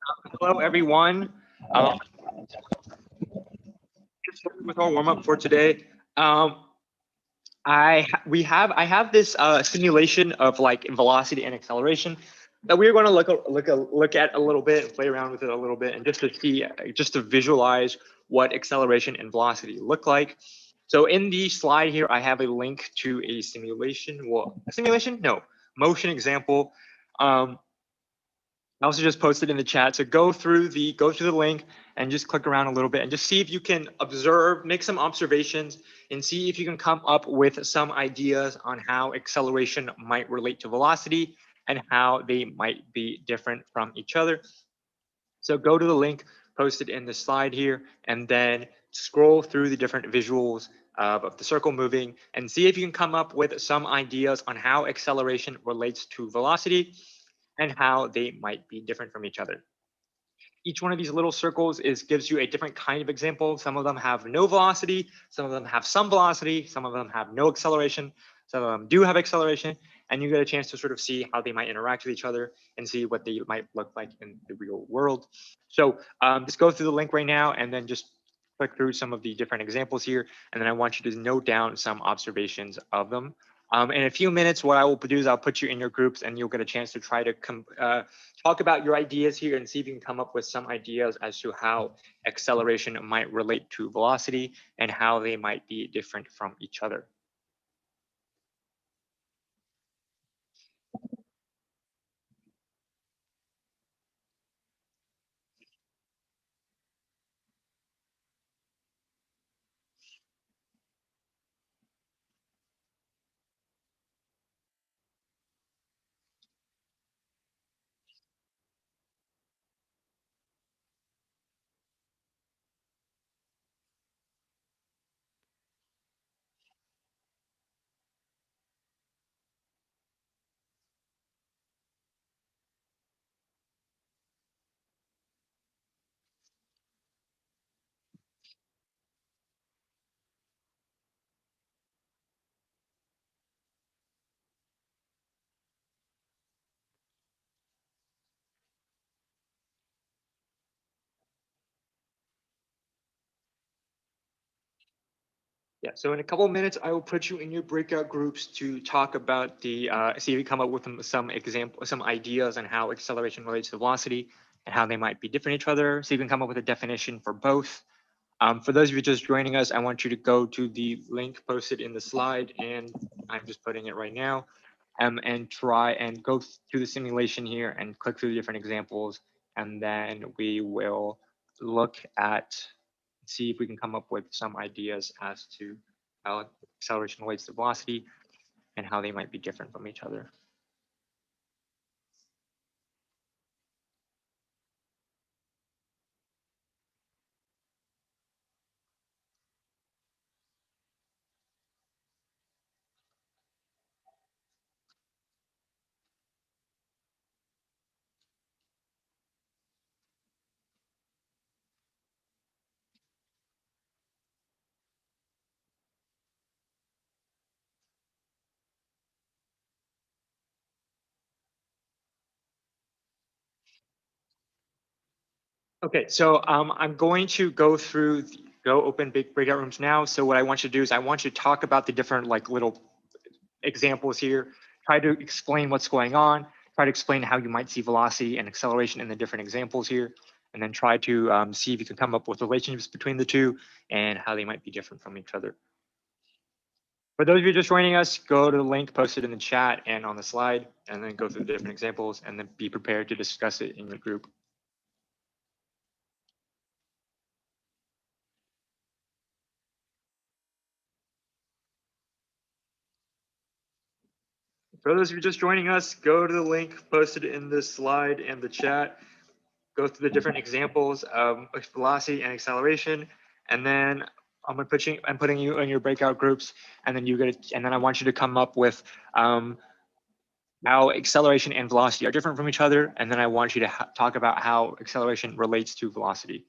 Hello, everyone. Um, get started with our warm up for today. Um, I have this simulation of like velocity and acceleration that we're going to look at a little bit and play around with it a little bit, and just to see, just to visualize what acceleration and velocity look like. So in the slide here, I have a link to a simulation. Well, a simulation? No, motion example. Um, I also just posted in the chat. So go through the link and just click around a little bit and just see if you can observe, make some observations, and see if you can come up with some ideas on how acceleration might relate to velocity and how they might be different from each other. So go to the link posted in the slide here and then scroll through the different visuals of the circle moving and see if you can come up with some ideas on how acceleration relates to velocity and how they might be different from each other. Each one of these little circles gives you a different kind of example. Some of them have no velocity, some of them have some velocity, some of them have no acceleration, some of them do have acceleration, and you get a chance to sort of see how they might interact with each other and see what they might look like in the real world. So just go through the link right now and then just click through some of the different examples here, and then I want you to note down some observations of them. In a few minutes, what I will do is I'll put you in your groups and you'll get a chance to try to talk about your ideas here and see if you can come up with some ideas as to how acceleration might relate to velocity and how they might be different from each other. Yeah, so in a couple of minutes, I will put you in your breakout groups to talk about see if you come up with some ideas on how acceleration relates to velocity and how they might be different each other. So you can come up with a definition for both. For those of you just joining us, I want you to go to the link posted in the slide, and I'm just putting it right now, and try and go through the simulation here and click through the different examples, and then we will look at, see if we can come up with some ideas as to how acceleration relates to velocity and how they might be different from each other. Okay, so I'm going to go open big breakout rooms now. So what I want you to do is I want you to talk about the different like little examples here, try to explain what's going on, try to explain how you might see velocity and acceleration in the different examples here, and then try to see if you can come up with relationships between the two and how they might be different from each other. For those of you just joining us, go to the link posted in the chat and on the slide, and then go through the different examples, and then be prepared to discuss it in your group. For those of you just joining us, go to the link posted in the slide and the chat, go through the different examples of velocity and acceleration, and then I'm putting you in your breakout groups, and then I want you to come up with how acceleration and velocity are different from each other, and then I want you to talk about how acceleration relates to velocity.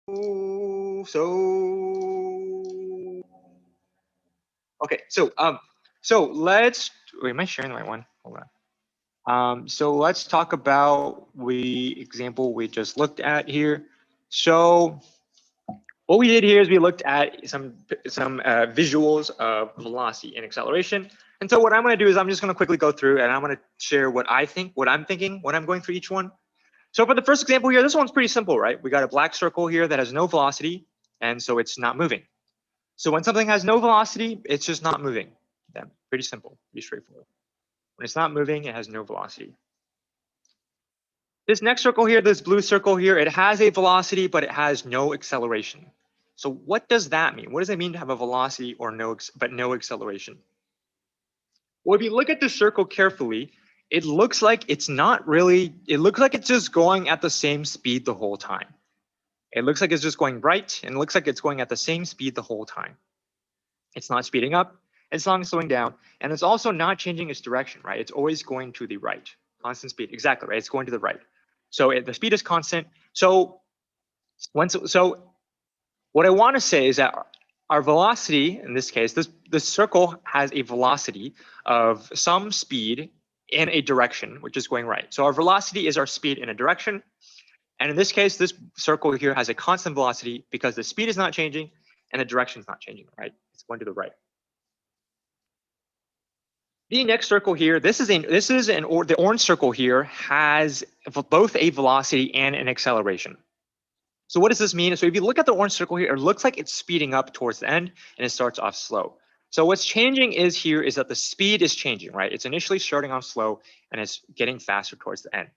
okay, so let's wait, am I sharing the right one? Hold on. So let's talk about the example we just looked at here. So what we did here is we looked at some visuals of velocity and acceleration. And so what I'm going to do is I'm just going to quickly go through and I'm going to share what I think, what I'm thinking when I'm going through each one. So for the first example here, this one's pretty simple, right? We got a black circle here that has no velocity, and so it's not moving. So when something has no velocity, it's just not moving. Yeah, pretty simple, pretty straightforward. When it's not moving, it has no velocity. This next circle here, this blue circle here, it has a velocity, but it has no acceleration. So what does that mean? What does it mean to have a velocity or but no acceleration? Well, if you look at the circle carefully, it looks like it's not really, it looks like it's just going at the same speed the whole time. It looks like it's just going right, and it looks like it's going at the same speed the whole time. It's not speeding up, it's not slowing down, and it's also not changing its direction, right? It's always going to the right. Constant speed, exactly, right? It's going to the right. So the speed is constant. So what I want to say is that our velocity, in this case, this circle has a velocity of some speed in a direction, which is going right. So our velocity is our speed in a direction. And in this case, this circle here has a constant velocity because the speed is not changing and the direction is not changing, right? It's going to the right. The next circle here, the orange circle here has both a velocity and an acceleration. So what does this mean? So if you look at the orange circle here, it looks like it's speeding up towards the end and it starts off slow. So what's changing is that the speed is changing, right? It's initially starting off slow and it's getting faster towards the end.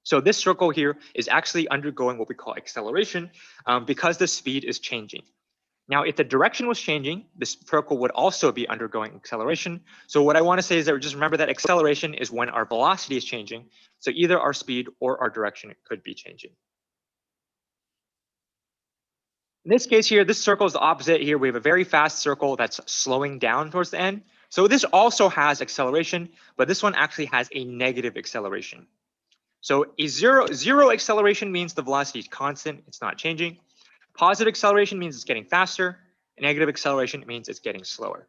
So this circle here is actually undergoing what we call acceleration because the speed is changing. Now, if the direction was changing, this circle would also be undergoing acceleration. So what I want to say is that just remember that acceleration is when our velocity is changing. So either our speed or our direction could be changing. In this case here, this circle is the opposite here. We have a very fast circle that's slowing down towards the end. So this also has acceleration, but this one actually has a negative acceleration. So a zero acceleration means the velocity is constant, it's not changing. Positive acceleration means it's getting faster. And negative acceleration means it's getting slower.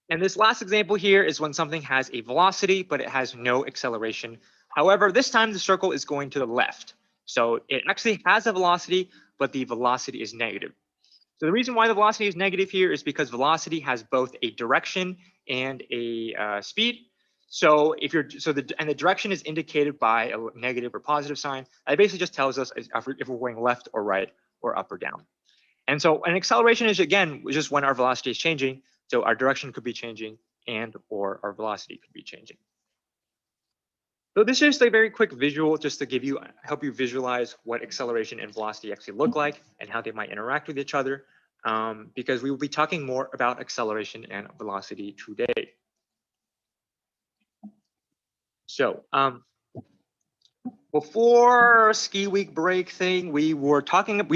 And this last example here is when something has a velocity, but it has no acceleration. However, this time the circle is going to the left. So it actually has a velocity, but the velocity is negative. So the reason why the velocity is negative here is because velocity has both a direction and a speed. So the direction is indicated by a negative or positive sign. That basically just tells us if we're going left or right or up or down. And so an acceleration is, again, just when our velocity is changing. So our direction could be changing and or our velocity could be changing. So this is just a very quick visual just to help you visualize what acceleration and velocity actually look like and how they might interact with each other, because we will be talking more about acceleration and velocity today. So before ski week break thing, we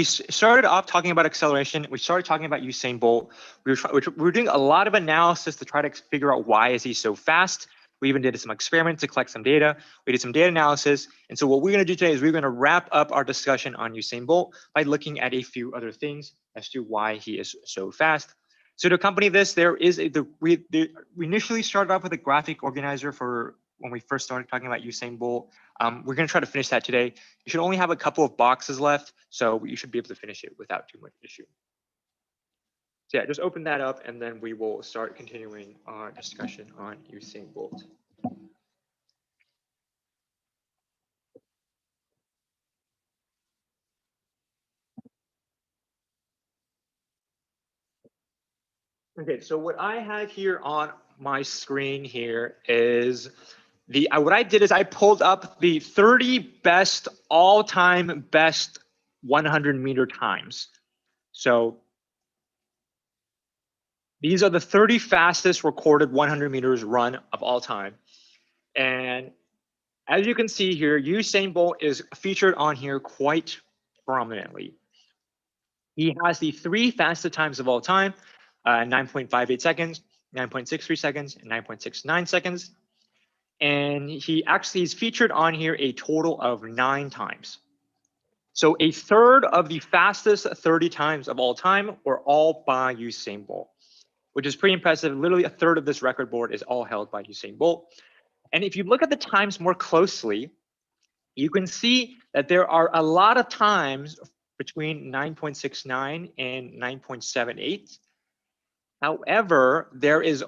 started off talking about acceleration. We started talking about Usain Bolt. We were doing a lot of analysis to try to figure out why is he so fast. We even did some experiments to collect some data. We did some data analysis. And so what we're going to do today is we're going to wrap up our discussion on Usain Bolt by looking at a few other things as to why he is so fast. So to accompany this, we initially started off with a graphic organizer for when we first started talking about Usain Bolt. We're going to try to finish that today. You should only have a couple of boxes left, so you should be able to finish it without too much issue. So yeah, just open that up and then we will start continuing our discussion on Usain Bolt. Okay, so what I have here on my screen here is what I did is I pulled up the 30 best all-time best 100-meter times. So these are the 30 fastest recorded 100 meters run of all time. And as you can see here, Usain Bolt is featured on here quite prominently. He has the 3 fastest times of all time, 9.58 seconds, 9.63 seconds, and 9.69 seconds. And he's featured on here a total of 9 times. So a third of the fastest 30 times of all time were all by Usain Bolt, which is pretty impressive. Literally a third of this record board is all held by Usain Bolt. And if you look at the times more closely, you can see that there are a lot of times between 9.69 and 9.78. However, there is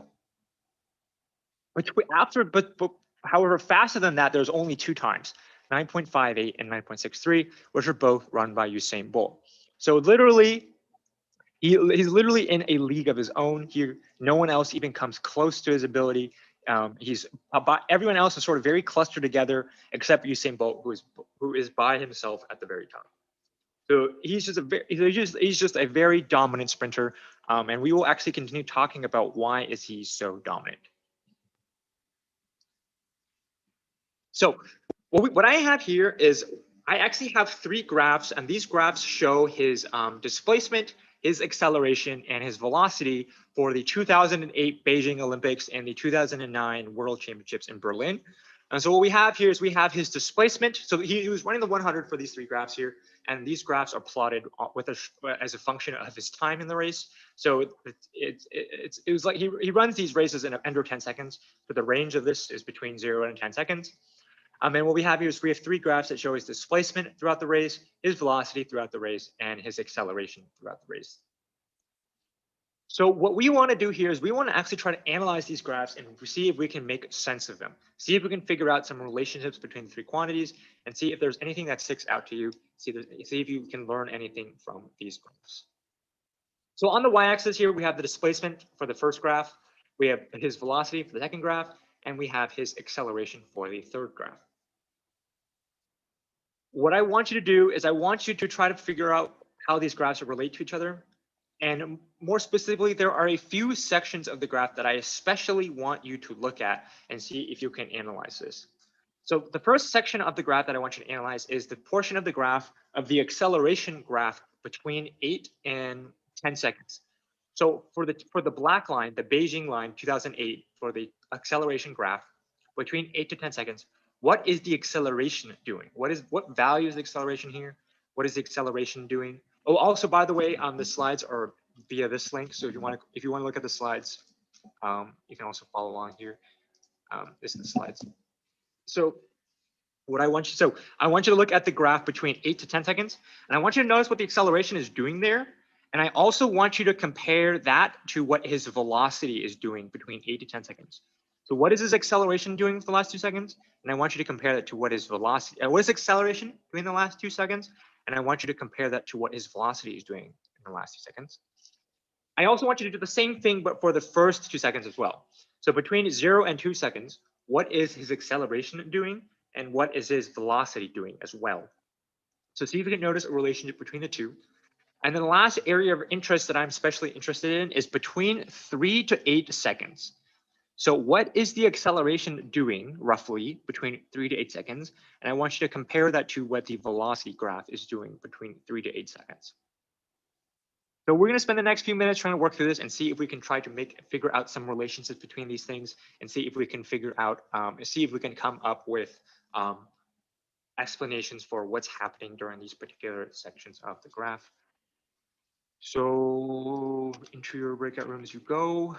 however, faster than that, there's only 2 times, 9.58 and 9.63, which are both run by Usain Bolt. So literally, he's literally in a league of his own here. No one else even comes close to his ability. Everyone else is sort of very clustered together, except Usain Bolt, who is by himself at the very top. So he's just a very dominant sprinter, and we will actually continue talking about why is he so dominant. So what I have here is I actually have 3 graphs, and these graphs show his displacement, his acceleration, and his velocity for the 2008 Beijing Olympics and the 2009 World Championships in Berlin. And so what we have here is we have his displacement. So he was running the 100 for these 3 graphs here, and these graphs are plotted as a function of his time in the race. So it was like he runs these races in under 10 seconds. So the range of this is between 0 and 10 seconds. And what we have here is we have 3 graphs that show his displacement throughout the race, his velocity throughout the race, and his acceleration throughout the race. So what we want to do here is we want to actually try to analyze these graphs and see if we can make sense of them. See if we can figure out some relationships between the 3 quantities and see if there's anything that sticks out to you. See if you can learn anything from these graphs. So on the y-axis here, we have the displacement for the first graph. We have his velocity for the second graph, and we have his acceleration for the third graph. What I want you to do is I want you to try to figure out how these graphs relate to each other. And more specifically, there are a few sections of the graph that I especially want you to look at and see if you can analyze this. So the first section of the graph that I want you to analyze is the portion of the graph of the acceleration graph between 8 and 10 seconds. So for the black line, the Beijing line, 2008, for the acceleration graph between 8 to 10 seconds, what is the acceleration doing? What value is the acceleration here? What is the acceleration doing? Oh, also, by the way, the slides are via this link. So if you want to look at the slides, you can also follow along here. This is the slides. So I want you to look at the graph between 8 to 10 seconds, and I want you to notice what the acceleration is doing there. And I also want you to compare that to what his velocity is doing between 8 to 10 seconds. So what is his acceleration doing for the last 2 seconds? And I want you to compare that to what his velocity, what is acceleration doing in the last 2 seconds? And I want you to compare that to what his velocity is doing in the last 2 seconds. I also want you to do the same thing, but for the first 2 seconds as well. So between 0 and 2 seconds, what is his acceleration doing? And what is his velocity doing as well? So see if you can notice a relationship between the two. And then the last area of interest that I'm especially interested in is between 3 to 8 seconds. So what is the acceleration doing roughly between 3 to 8 seconds? And I want you to compare that to what the velocity graph is doing between 3 to 8 seconds. So we're going to spend the next few minutes trying to work through this and see if we can try to figure out some relationships between these things and see if we can figure out, see if we can come up with explanations for what's happening during these particular sections of the graph. So into your breakout rooms you go.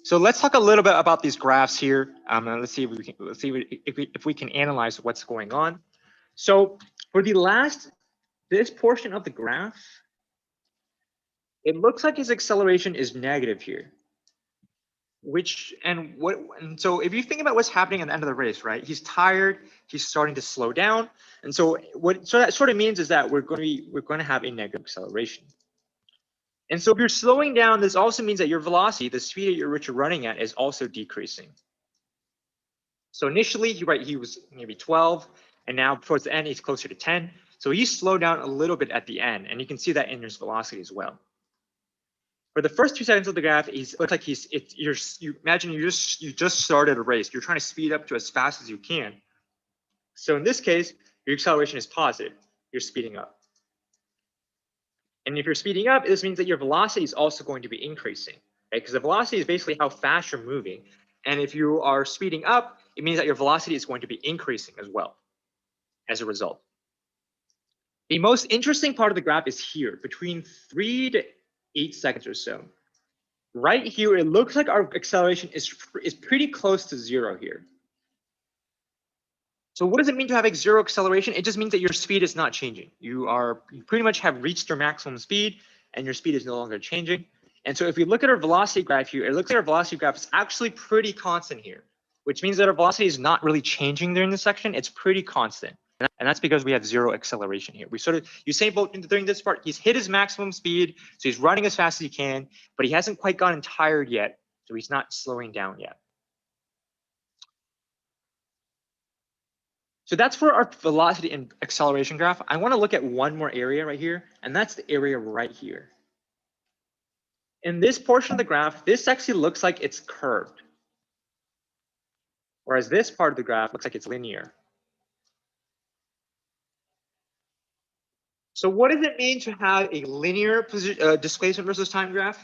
So let's talk a little bit about these graphs here. And let's see if we can analyze what's going on. So for this portion of the graph, it looks like his acceleration is negative here. And so if you think about what's happening at the end of the race, right? He's tired, he's starting to slow down. And so that sort of means is that we're going to have a negative acceleration. And so if you're slowing down, this also means that your velocity, the speed at which you're running at, is also decreasing. So initially, he was maybe 12, and now towards the end, he's closer to 10. So he slowed down a little bit at the end, and you can see that in his velocity as well. For the first 2 seconds of the graph, it looks like you imagine you just started a race. You're trying to speed up to as fast as you can. So in this case, your acceleration is positive. You're speeding up. And if you're speeding up, this means that your velocity is also going to be increasing, right? Because the velocity is basically how fast you're moving. And if you are speeding up, it means that your velocity is going to be increasing as well as a result. The most interesting part of the graph is here, between 3 to 8 seconds or so. Right here, it looks like our acceleration is pretty close to 0 here. So what does it mean to have zero acceleration? It just means that your speed is not changing. You pretty much have reached your maximum speed and your speed is no longer changing. And so if we look at our velocity graph here, it looks like our velocity graph is actually pretty constant here, which means that our velocity is not really changing during this section. It's pretty constant. And that's because we have zero acceleration here. Usain Bolt during this part, he's hit his maximum speed. So he's running as fast as he can, but he hasn't quite gotten tired yet. So he's not slowing down yet. So that's for our velocity and acceleration graph. I want to look at one more area right here, and that's the area right here. In this portion of the graph, this actually looks like it's curved, whereas this part of the graph looks like it's linear. So what does it mean to have a linear displacement versus time graph?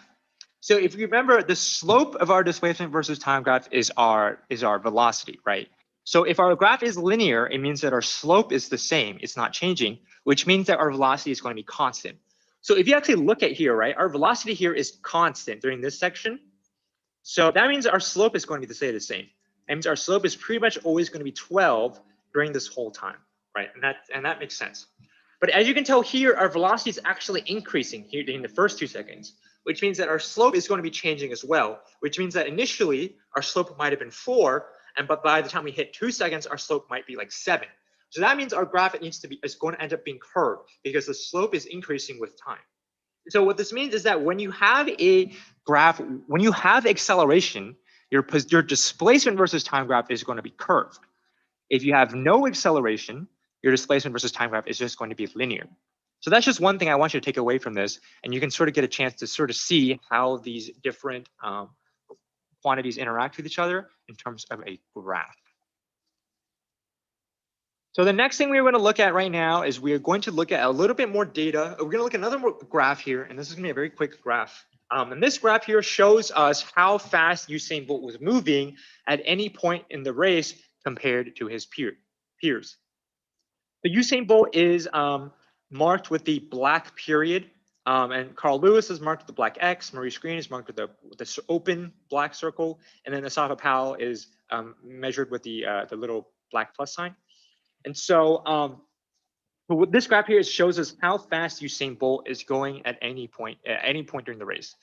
So if you remember, the slope of our displacement versus time graph is our velocity, right? So if our graph is linear, it means that our slope is the same. It's not changing, which means that our velocity is going to be constant. So if you actually look at here, right, our velocity here is constant during this section. So that means our slope is going to stay the same. That means our slope is pretty much always going to be 12 during this whole time, right? And that makes sense. But as you can tell here, our velocity is actually increasing here during the first 2 seconds, which means that our slope is going to be changing as well, which means that initially our slope might have been 4, but by the time we hit 2 seconds, our slope might be like 7. So that means our graph is going to end up being curved because the slope is increasing with time. So what this means is that when you have a graph, when you have acceleration, your displacement versus time graph is going to be curved. If you have no acceleration, your displacement versus time graph is just going to be linear. So that's just one thing I want you to take away from this, and you can sort of get a chance to sort of see how these different quantities interact with each other in terms of a graph. So the next thing we're going to look at right now is we are going to look at a little bit more data. We're going to look at another graph here, and this is going to be a very quick graph. And this graph here shows us how fast Usain Bolt was moving at any point in the race compared to his peers. The Usain Bolt is marked with the black period, and Carl Lewis is marked with the black X. Maurice Greene is marked with the open black circle, and then Asafa Powell is measured with the little black plus sign. And so what this graph here shows us how fast Usain Bolt is going at any point during the race.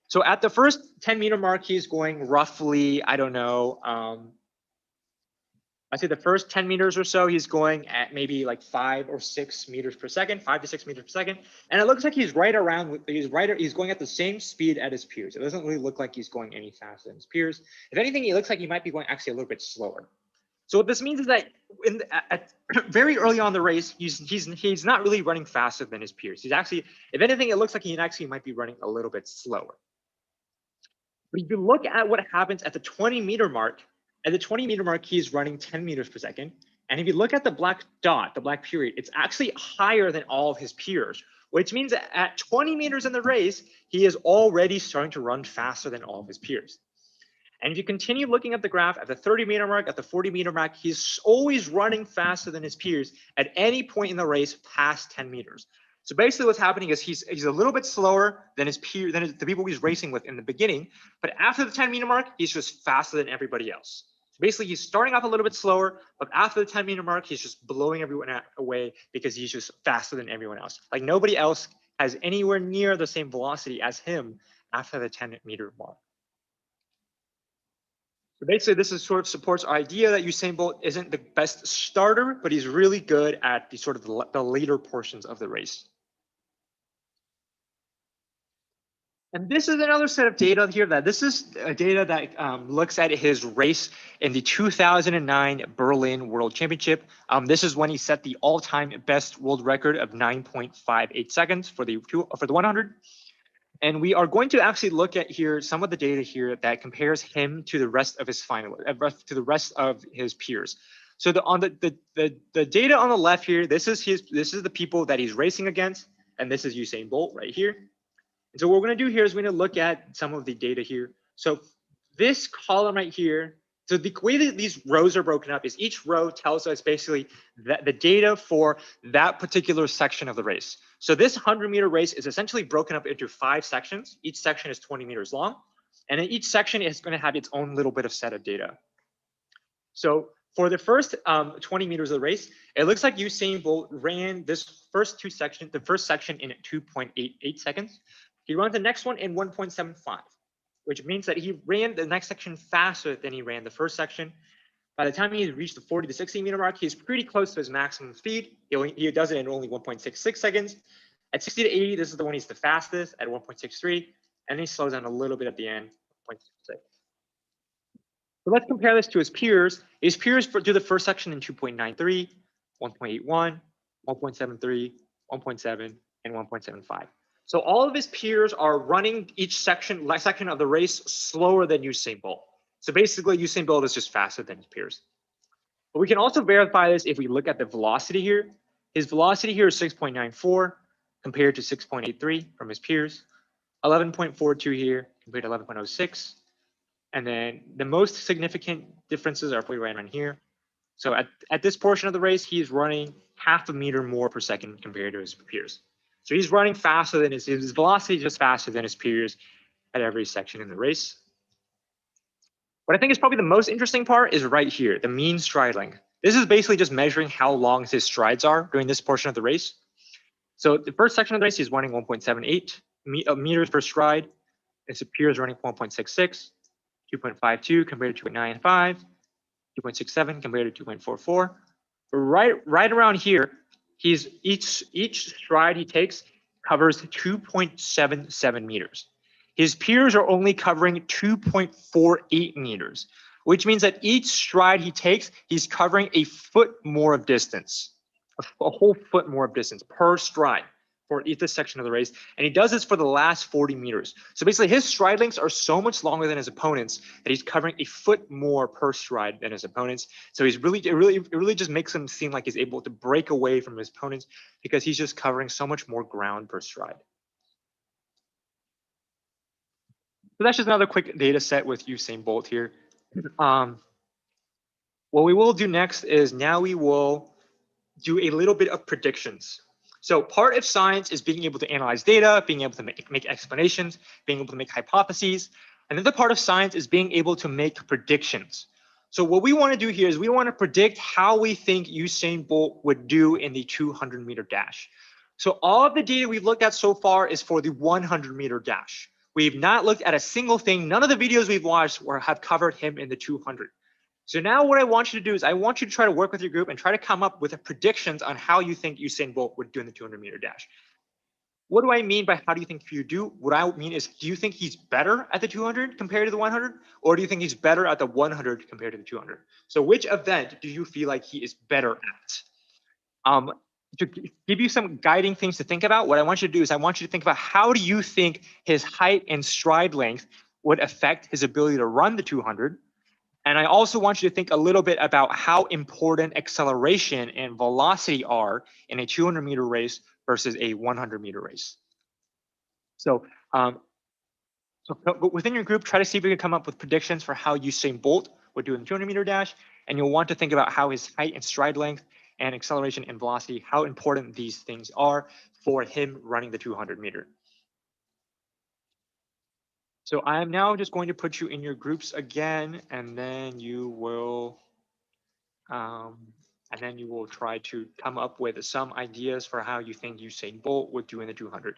So at the first 10-meter mark, he's going roughly, I don't know, I'd say the first 10 meters or so, he's going at maybe like 5 or 6 meters per second, 5 to 6 meters per second. And it looks like he's right around, he's going at the same speed at his peers. It doesn't really look like he's going any faster than his peers. If anything, it looks like he might be going actually a little bit slower. So what this means is that very early on in the race, he's not really running faster than his peers. He's actually, if anything, it looks like he actually might be running a little bit slower. But if you look at what happens at the 20-meter mark, at the 20-meter mark, he's running 10 meters per second. And if you look at the black dot, the black period, it's actually higher than all of his peers, which means that at 20 meters in the race, he is already starting to run faster than all of his peers. And if you continue looking at the graph at the 30-meter mark, at the 40-meter mark, he's always running faster than his peers at any point in the race past 10 meters. So basically what's happening is he's a little bit slower than his peer, the people he's racing with in the beginning, but after the 10-meter mark, he's just faster than everybody else. So basically he's starting off a little bit slower, but after the 10-meter mark, he's just blowing everyone away because he's just faster than everyone else. Like nobody else has anywhere near the same velocity as him after the 10-meter mark. So basically, this is sort of supports our idea that Usain Bolt isn't the best starter, but he's really good at the sort of the later portions of the race. And this is another set of data here that this is data that looks at his race in the 2009 Berlin World Championship. This is when he set the all-time best world record of 9.58 seconds for the 100. And we are going to actually look at here some of the data here that compares him to the rest of his to the rest of his peers. So the data on the left here, this is the people that he's racing against, and this is Usain Bolt right here. And so what we're going to do here is we're going to look at some of the data here. So this column right here, so the way that these rows are broken up is each row tells us basically that the data for that particular section of the race. So this 100-meter race is essentially broken up into 5 sections. Each section is 20 meters long, and then each section is going to have its own little bit of set of data. So for the first 20 meters of the race, it looks like Usain Bolt ran this first section in 2.88 seconds. He runs the next one in 1.75, which means that he ran the next section faster than he ran the first section. By the time he reached the 40 to 60 meter mark, he's pretty close to his maximum speed. He does it in only 1.66 seconds. At 60 to 80, this is the one he's the fastest at 1.63, and he slows down a little bit at the end, 0.66. So let's compare this to his peers. His peers do the first section in 2.93, 1.81, 1.73, 1.7, and 1.75. So all of his peers are running each section of the race slower than Usain Bolt. So basically, Usain Bolt is just faster than his peers. But we can also verify this if we look at the velocity here. His velocity here is 6.94 compared to 6.83 from his peers, 11.42 here compared to 11.06. And then the most significant differences are right around here. So at this portion of the race, he's running half a meter more per second compared to his peers. So he's running faster than his velocity is just faster than his peers at every section in the race. What I think is probably the most interesting part is right here, the mean stride length. This is basically just measuring how long his strides are during this portion of the race. So the first section of the race, he's running 1.78 meters per stride. His peers running 1.66, 2.52 compared to 2.95, 2.67 compared to 2.44. But right around here, each stride he takes covers 2.77 meters. His peers are only covering 2.48 meters, which means that each stride he takes, he's covering a foot more of distance, a whole foot more of distance per stride for each section of the race. And he does this for the last 40 meters. So basically his stride lengths are so much longer than his opponents that he's covering a foot more per stride than his opponents. So it really just makes him seem like he's able to break away from his opponents because he's just covering so much more ground per stride. So that's just another quick data set with Usain Bolt here. What we will do next is now we will do a little bit of predictions. So part of science is being able to analyze data, being able to make explanations, being able to make hypotheses. Another part of science is being able to make predictions. So what we want to do here is we want to predict how we think Usain Bolt would do in the 200-meter dash. So all of the data we've looked at so far is for the 100-meter dash. We've not looked at a single thing. None of the videos we've watched have covered him in the 200. So now what I want you to do is I want you to try to work with your group and try to come up with predictions on how you think Usain Bolt would do in the 200-meter dash. What do I mean by how do you think you do? What I mean is, do you think he's better at the 200 compared to the 100? Or do you think he's better at the 100 compared to the 200? So which event do you feel like he is better at? To give you some guiding things to think about, what I want you to do is I want you to think about how do you think his height and stride length would affect his ability to run the 200? And I also want you to think a little bit about how important acceleration and velocity are in a 200-meter race versus a 100-meter race. So, within your group, try to see if you can come up with predictions for how Usain Bolt would do in the 200-meter dash. And you'll want to think about how his height and stride length and acceleration and velocity, how important these things are for him running the 200 meter. So I am now just going to put you in your groups again, and then you will try to come up with some ideas for how you think Usain Bolt would do in the 200.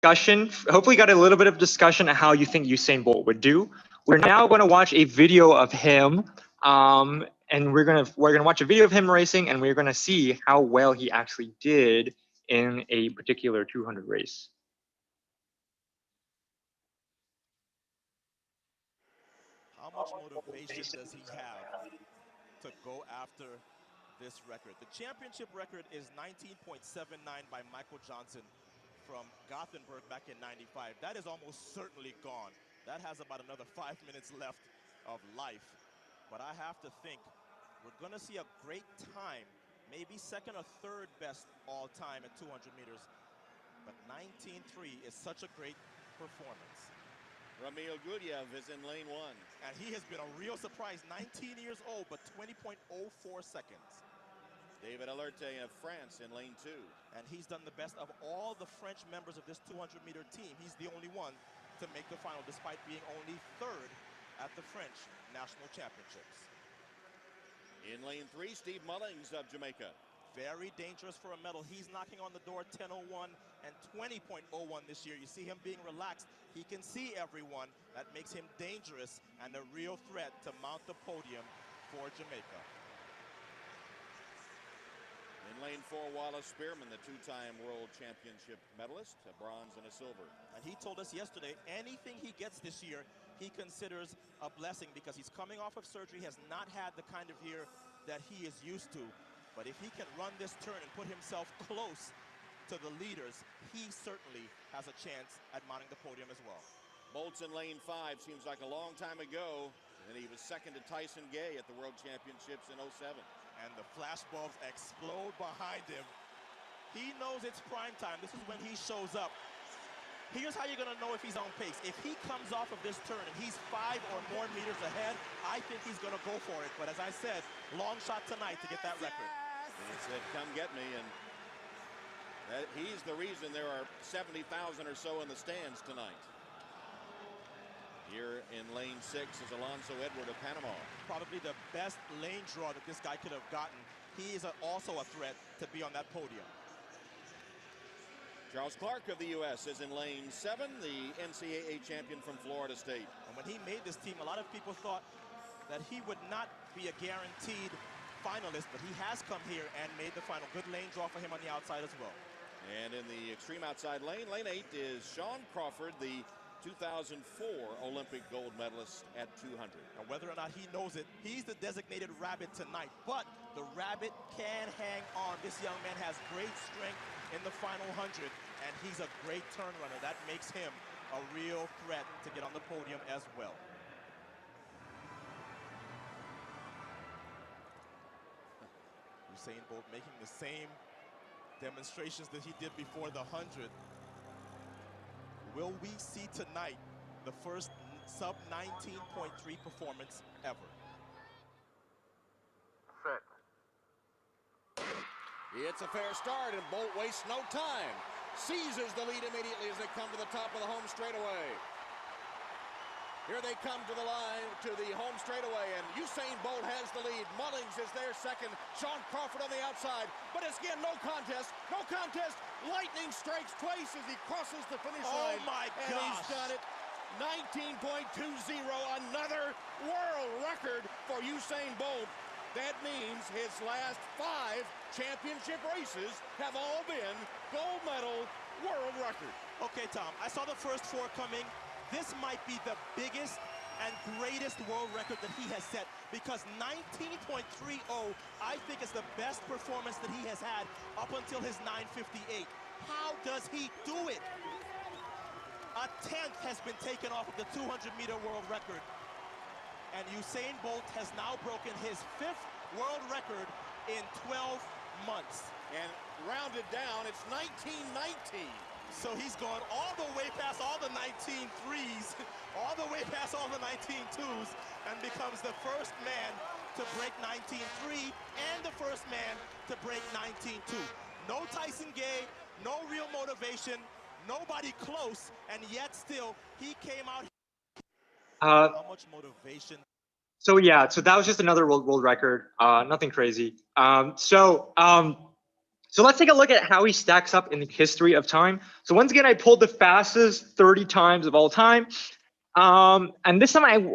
discussion. Hopefully, got a little bit of discussion on how you think Usain Bolt would do. We're now going to watch a video of him, and we're gonna watch a video of him racing, and we're gonna see how well he actually did in a particular 200 race. How much motivation does he have to go after this record? The championship record is 19.79 by Michael Johnson from Gothenburg back in '95. That is almost certainly gone. That has about another 5 minutes left of life. But I have to think we're going to see a great time, maybe second or third best all time at 200 meters. But 19.3 is such a great performance. Ramil Gudiev is in lane 1. And he has been a real surprise, 19 years old, but 20.04 seconds. David Alerte of France in lane 2. And he's done the best of all the French members of this 200-meter team. He's the only one to make the final, despite being only third at the French National Championships. In lane 3, Steve Mullings of Jamaica. Very dangerous for a medal. He's knocking on the door 10.01 and 20.01 this year. You see him being relaxed. He can see everyone. That makes him dangerous and a real threat to mount the podium for Jamaica. In lane 4, Wallace Spearman, the two-time world championship medalist, a bronze and a silver. And he told us yesterday, anything he gets this year, he considers a blessing because he's coming off of surgery, has not had the kind of year that he is used to. But if he can run this turn and put himself close to the leaders, he certainly has a chance at mounting the podium as well. Bolt's in lane 5, seems like a long time ago, and he was second to Tyson Gay at the World Championships in '07. And the flashbulbs explode behind him. He knows it's prime time. This is when he shows up. Here's how you're going to know if he's on pace. If he comes off of this turn and he's 5 or more meters ahead, I think he's going to go for it. But as I said, long shot tonight to get that record. And he said, come get me, and he's the reason there are 70,000 or so in the stands tonight. Here in lane 6 is Alonso Edward of Panama. Probably the best lane draw that this guy could have gotten. He is also a threat to be on that podium. Charles Clark of the U.S. is in lane 7, the NCAA champion from Florida State. And when he made this team, a lot of people thought that he would not be a guaranteed finalist, but he has come here and made the final. Good lane draw for him on the outside as well. And in the extreme outside lane, lane 8 is Sean Crawford, the 2004 Olympic gold medalist at 200. And whether or not he knows it, he's the designated rabbit tonight. But the rabbit can hang on. This young man has great strength in the final 100, and he's a great turn runner. That makes him a real threat to get on the podium as well. Usain Bolt making the same demonstrations that he did before the 100. Will we see tonight the first sub 19.3 performance ever? It's a fair start, and Bolt wastes no time. Seizes the lead immediately as they come to the top of the home straightaway. Here they come to the line, to the home straightaway, and Usain Bolt has the lead. Mullings is there second. Sean Crawford on the outside. But it's again no contest. No contest. Lightning strikes twice as he crosses the finish line. Oh my gosh. And he's done it. 19.20, another world record for Usain Bolt. That means his last 5 championship races have all been gold medal world record. Okay, Tom, I saw the first 4 coming. This might be the biggest and greatest world record that he has set, because 19.30, I think, is the best performance that he has had up until his 9:58. How does he do it? A 10th has been taken off of the 200-meter world record. And Usain Bolt has now broken his 5th world record in 12 months. And rounded down, it's 1919. So he's gone all the way past all the 19.3s, all the way past all the 19.2s, and becomes the first man to break 19.3 and the first man to break 19.2. No Tyson Gay, no real motivation, nobody close, and yet still he came out. How much motivation? So yeah, so that was just another world record. Nothing crazy. So let's take a look at how he stacks up in the history of time. So once again, I pulled the fastest 30 times of all time. And this time,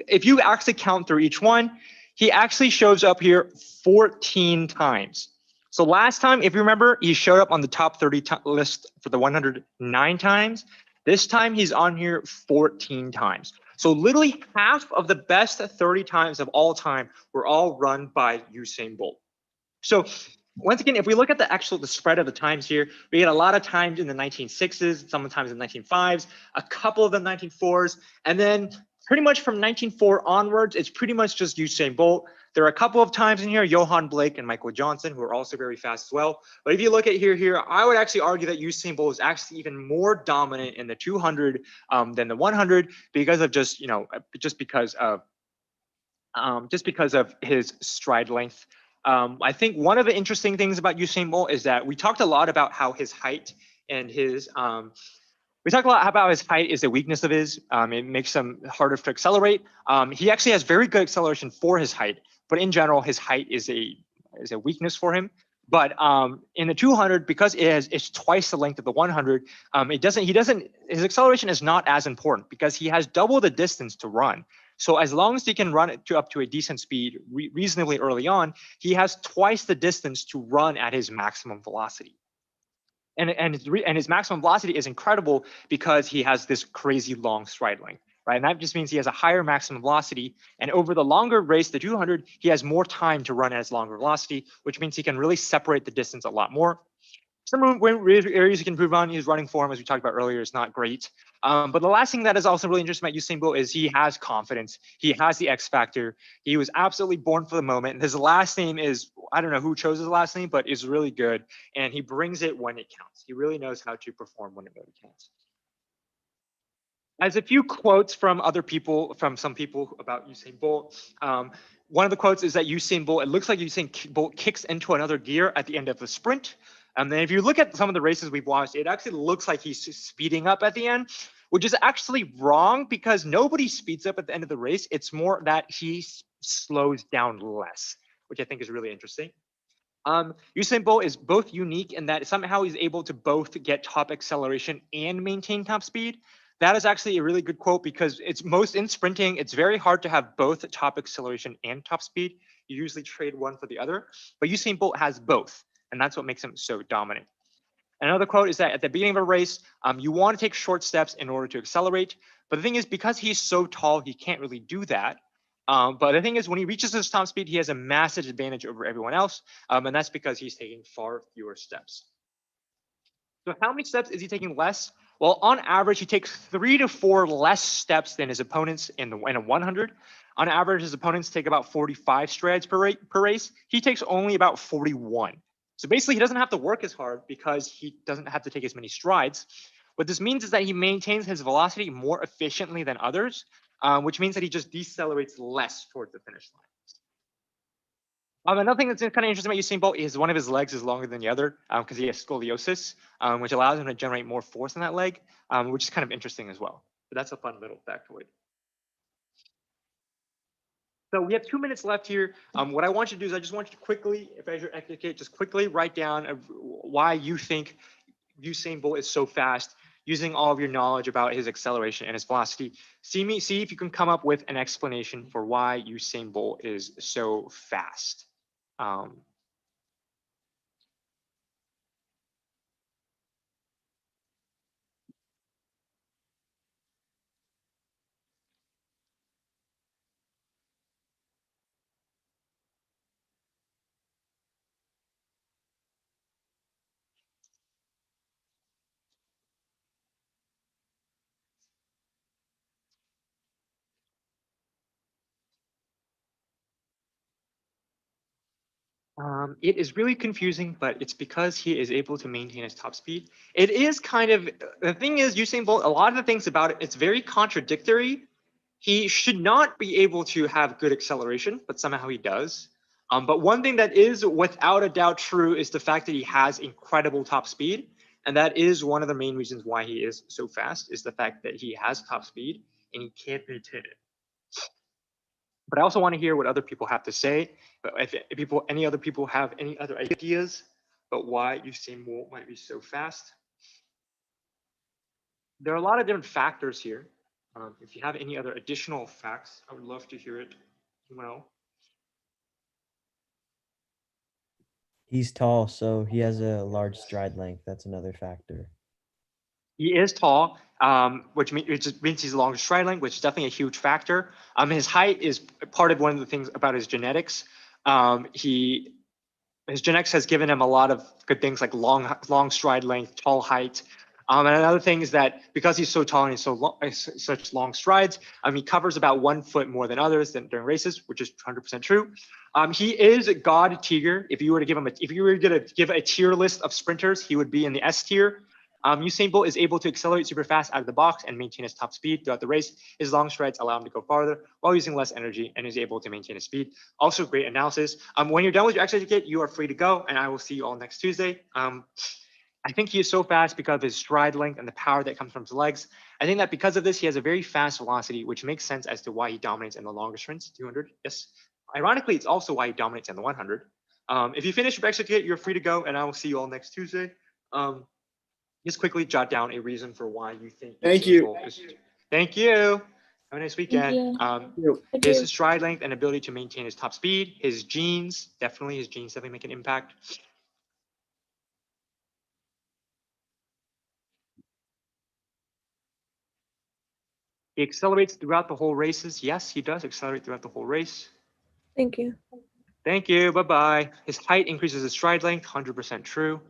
if you actually count through each one, he actually shows up here 14 times. So last time, if you remember, he showed up on the top 30 list for the 109 times. This time, he's on here 14 times. So literally half of the best 30 times of all time were all run by Usain Bolt. So once again, if we look at the spread of the times here, we get a lot of times in the 1906s, sometimes in the 1905s, a couple of the 1904s, and then pretty much from 1904 onwards, it's pretty much just Usain Bolt. There are a couple of times in here, Johan Blake and Michael Johnson, who are also very fast as well. But if you look at here, I would actually argue that Usain Bolt is actually even more dominant in the 200 than the 100 because of just because of his stride length. I think one of the interesting things about Usain Bolt is that we talked a lot about how his height and his we talked a lot about his height is a weakness of his. It makes him harder to accelerate. He actually has very good acceleration for his height, but in general, his height is a weakness for him. But in the 200, because it's twice the length of the 100, his acceleration is not as important because he has double the distance to run. So as long as he can run it up to a decent speed reasonably early on, he has twice the distance to run at his maximum velocity. And his maximum velocity is incredible because he has this crazy long stride length, right? And that just means he has a higher maximum velocity. And over the longer race, the 200, he has more time to run at his longer velocity, which means he can really separate the distance a lot more. Some areas you can improve on. His running form, as we talked about earlier, is not great. But the last thing that is also really interesting about Usain Bolt is he has confidence. He has the X factor. He was absolutely born for the moment. His last name is, I don't know who chose his last name, but is really good. And he brings it when it counts. He really knows how to perform when it really counts. As a few quotes from some people about Usain Bolt. One of the quotes is that Usain Bolt, it looks like Usain Bolt kicks into another gear at the end of the sprint. And then if you look at some of the races we've watched, it actually looks like he's speeding up at the end, which is actually wrong because nobody speeds up at the end of the race. It's more that he slows down less, which I think is really interesting. Usain Bolt is both unique in that somehow he's able to both get top acceleration and maintain top speed. That is actually a really good quote because in sprinting, it's very hard to have both top acceleration and top speed. You usually trade one for the other, but Usain Bolt has both. And that's what makes him so dominant. Another quote is that at the beginning of a race, you want to take short steps in order to accelerate. But the thing is, because he's so tall, he can't really do that. But the thing is, when he reaches his top speed, he has a massive advantage over everyone else. And that's because he's taking far fewer steps. So how many steps is he taking less? Well, on average, he takes 3 to 4 less steps than his opponents in a 100. On average, his opponents take about 45 strides per race. He takes only about 41. So basically, he doesn't have to work as hard because he doesn't have to take as many strides. What this means is that he maintains his velocity more efficiently than others, which means that he just decelerates less towards the finish line. Another thing that's kind of interesting about Usain Bolt is one of his legs is longer than the other because he has scoliosis, which allows him to generate more force in that leg, which is kind of interesting as well. But that's a fun little factoid. So we have 2 minutes left here. What I want you to do is I just want you to quickly, if I educate, just quickly write down why you think Usain Bolt is so fast using all of your knowledge about his acceleration and his velocity. See if you can come up with an explanation for why Usain Bolt is so fast. It is really confusing, but it's because he is able to maintain his top speed. It is kind of, the thing is, Usain Bolt, a lot of the things about it, it's very contradictory. He should not be able to have good acceleration, but somehow he does. But one thing that is without a doubt true is the fact that he has incredible top speed. And that is one of the main reasons why he is so fast, is the fact that he has top speed and he can't maintain it. But I also want to hear what other people have to say. But if any other people have any other ideas about why Usain Bolt might be so fast, there are a lot of different factors here. If you have any other additional facts, I would love to hear it as well. He's tall, so he has a large stride length. That's another factor. He is tall, which means he's a longer stride length, which is definitely a huge factor. His height is part of one of the things about his genetics. His genetics has given him a lot of good things like long stride length, tall height. And another thing is that because he's so tall and he's such long strides, he covers about 1 foot more than others during races, which is 100% true. He is a god tier. If you were to give a tier list of sprinters, he would be in the S tier. Usain Bolt is able to accelerate super fast out of the box and maintain his top speed throughout the race. His long strides allow him to go farther while using less energy, and is able to maintain his speed. Also, great analysis. When you're done with your exercise kit, you are free to go, and I will see you all next Tuesday. I think he is so fast because of his stride length and the power that comes from his legs. I think that because of this, he has a very fast velocity, which makes sense as to why he dominates in the longer sprints, 200. Yes. Ironically, it's also why he dominates in the 100. If you finish your exercise kit, you're free to go, and I will see you all next Tuesday. Just quickly jot down a reason for why you think. Thank you. Thank you. Have a nice weekend. Thank His stride length and ability to maintain his top speed, his genes definitely make an impact. He accelerates throughout the whole races. Yes, he does accelerate throughout the whole race. Thank you. Thank you. Bye-bye. His height increases his stride length. 100% true.